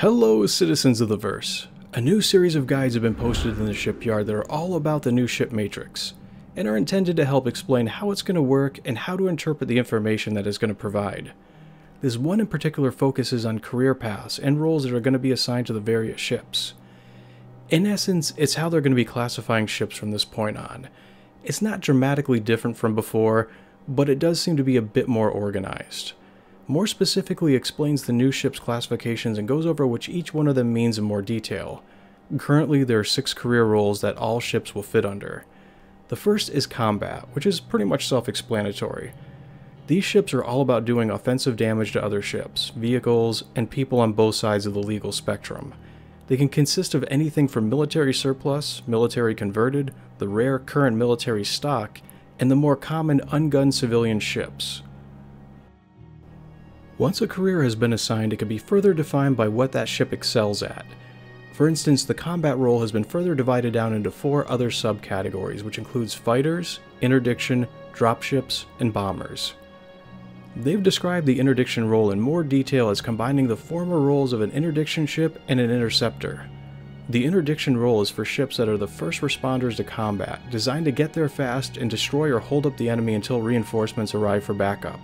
Hello, citizens of the verse. A new series of guides have been posted in the shipyard that are all about the new ship matrix, and are intended to help explain how it's going to work and how to interpret the information that it's going to provide. This one in particular focuses on career paths and roles that are going to be assigned to the various ships. In essence, it's how they're going to be classifying ships from this point on. It's not dramatically different from before, but it does seem to be a bit more organized. More specifically explains the new ship's classifications and goes over which each one of them means in more detail. Currently, there are 6 career roles that all ships will fit under. The first is combat, which is pretty much self-explanatory. These ships are all about doing offensive damage to other ships, vehicles, and people on both sides of the legal spectrum. They can consist of anything from military surplus, military converted, the rare current military stock, and the more common ungunned civilian ships. Once a career has been assigned, it can be further defined by what that ship excels at. For instance, the combat role has been further divided down into 4 other subcategories, which includes fighters, interdiction, dropships, and bombers. They've described the interdiction role in more detail as combining the former roles of an interdiction ship and an interceptor. The interdiction role is for ships that are the first responders to combat, designed to get there fast and destroy or hold up the enemy until reinforcements arrive for backup.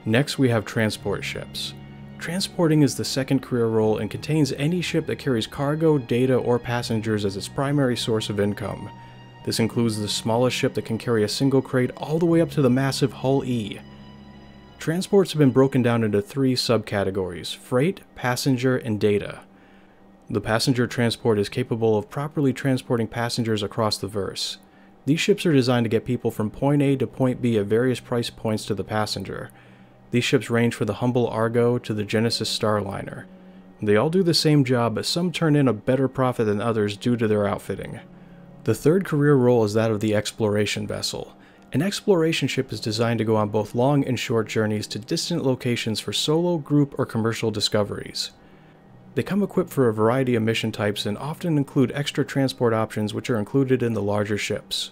Next, we have transport ships. Transporting is the second career role and contains any ship that carries cargo, data, or passengers as its primary source of income. This includes the smallest ship that can carry a single crate all the way up to the massive Hull E. Transports have been broken down into 3 subcategories: freight, passenger, and data. The passenger transport is capable of properly transporting passengers across the verse. These ships are designed to get people from point A to point B at various price points to the passenger. These ships range from the humble Argo to the Genesis Starliner. They all do the same job, but some turn in a better profit than others due to their outfitting. The third career role is that of the exploration vessel. An exploration ship is designed to go on both long and short journeys to distant locations for solo, group, or commercial discoveries. They come equipped for a variety of mission types and often include extra transport options which are included in the larger ships.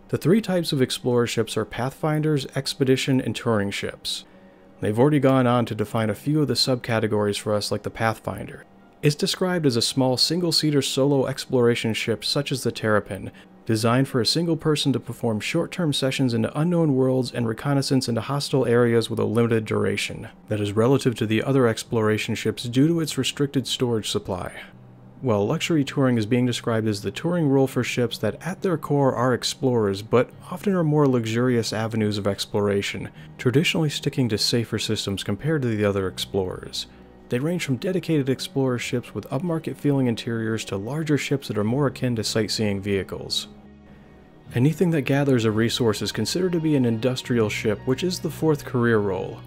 The 3 types of explorer ships are Pathfinders, Expedition, and Touring ships. They've already gone on to define a few of the subcategories for us, like the Pathfinder. It's described as a small single-seater solo exploration ship such as the Terrapin, designed for a single person to perform short-term sessions into unknown worlds and reconnaissance into hostile areas with a limited duration, that is relative to the other exploration ships due to its restricted storage supply. While luxury touring is being described as the touring role for ships that at their core are explorers, but often are more luxurious avenues of exploration, traditionally sticking to safer systems compared to the other explorers. They range from dedicated explorer ships with upmarket feeling interiors to larger ships that are more akin to sightseeing vehicles. Anything that gathers a resource is considered to be an industrial ship, which is the 4th career role.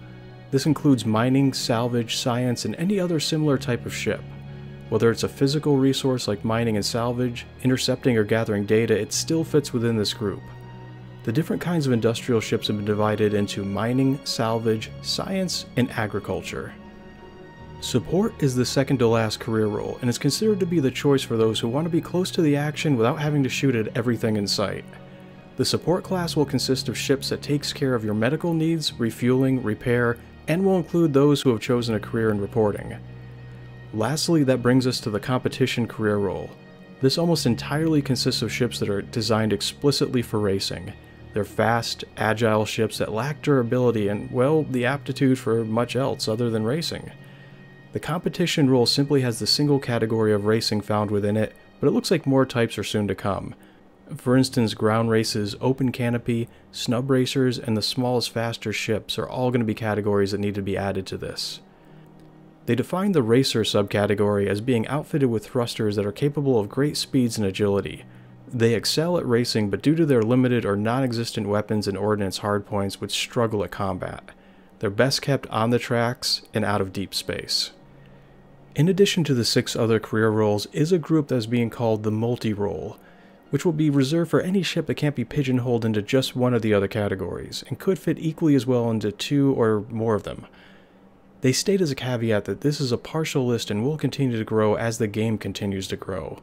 This includes mining, salvage, science, and any other similar type of ship. Whether it's a physical resource like mining and salvage, intercepting or gathering data, it still fits within this group. The different kinds of industrial ships have been divided into mining, salvage, science, and agriculture. Support is the second to last career role, and is considered to be the choice for those who want to be close to the action without having to shoot at everything in sight. The support class will consist of ships that takes care of your medical needs, refueling, repair, and will include those who have chosen a career in reporting. Lastly, that brings us to the competition career role. This almost entirely consists of ships that are designed explicitly for racing. They're fast, agile ships that lack durability and, well, the aptitude for much else other than racing. The competition role simply has the single category of racing found within it, but it looks like more types are soon to come. For instance, ground races, open canopy, snub racers, and the smallest faster ships are all going to be categories that need to be added to this. They define the racer subcategory as being outfitted with thrusters that are capable of great speeds and agility. They excel at racing, but due to their limited or non-existent weapons and ordnance hardpoints would struggle at combat. They're best kept on the tracks and out of deep space. In addition to the 6 other career roles is a group that is being called the multi-role, which will be reserved for any ship that can't be pigeonholed into just one of the other categories, and could fit equally as well into 2 or more of them. They state as a caveat that this is a partial list and will continue to grow as the game continues to grow.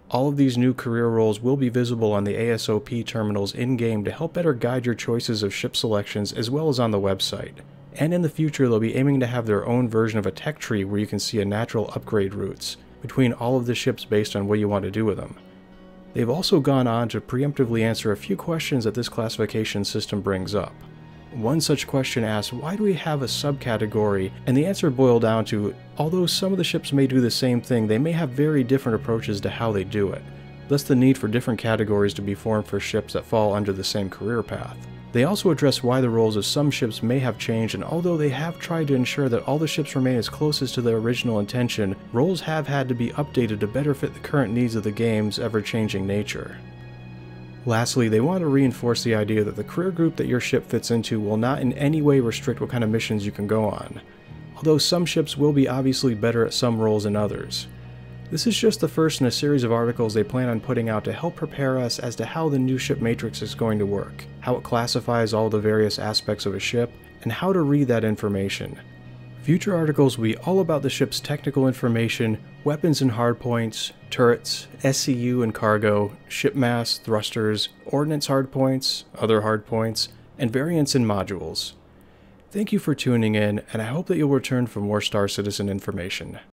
All of these new career roles will be visible on the ASOP terminals in-game to help better guide your choices of ship selections as well as on the website. and in the future they'll be aiming to have their own version of a tech tree where you can see a natural upgrade routes between all of the ships based on what you want to do with them. They've also gone on to preemptively answer a few questions that this classification system brings up. One such question asks, why do we have a subcategory? And the answer boiled down to, although some of the ships may do the same thing, they may have very different approaches to how they do it. Thus the need for different categories to be formed for ships that fall under the same career path. They also address why the roles of some ships may have changed, and although they have tried to ensure that all the ships remain as close as to their original intention, roles have had to be updated to better fit the current needs of the game's ever-changing nature. Lastly, they want to reinforce the idea that the career group that your ship fits into will not in any way restrict what kind of missions you can go on, although some ships will be obviously better at some roles than others. This is just the first in a series of articles they plan on putting out to help prepare us as to how the new ship matrix is going to work, how it classifies all the various aspects of a ship, and how to read that information. Future articles will be all about the ship's technical information, weapons and hardpoints, turrets, SCU and cargo, ship mass, thrusters, ordnance hardpoints, other hardpoints, and variants in modules. Thank you for tuning in, and I hope that you'll return for more Star Citizen information.